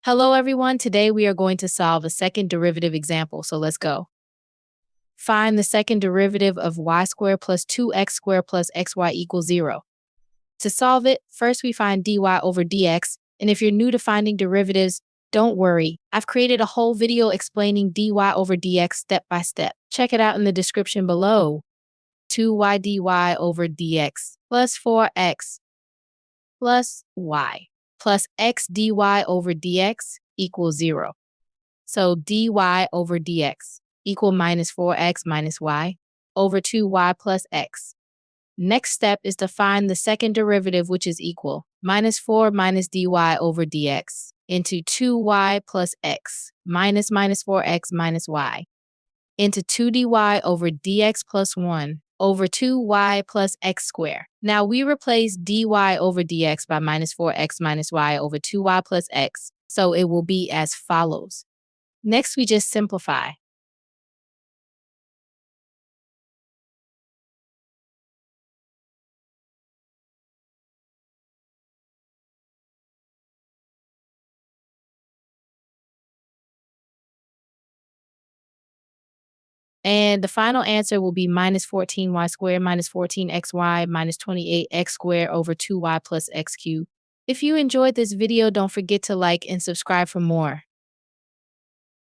Hello everyone, today we are going to solve a second derivative example, so let's go. Find the second derivative of y squared plus 2x squared plus xy equals 0. To solve it, first we find dy over dx, and if you're new to finding derivatives, don't worry. I've created a whole video explaining dy over dx step by step. Check it out in the description below. 2y dy over dx plus 4x plus y plus x dy over dx equals 0. So dy over dx equal minus 4x minus y over 2y plus x. Next step is to find the second derivative, which is equal minus 4 minus dy over dx into 2y plus x minus 4x minus y into 2dy over dx plus 1 over 2y plus x squared. Now we replace dy over dx by minus 4x minus y over 2y plus x, so it will be as follows. Next, we just simplify. And the final answer will be minus 14y squared minus 14xy minus 28x squared over 2y plus x cubed. If you enjoyed this video, don't forget to like and subscribe for more.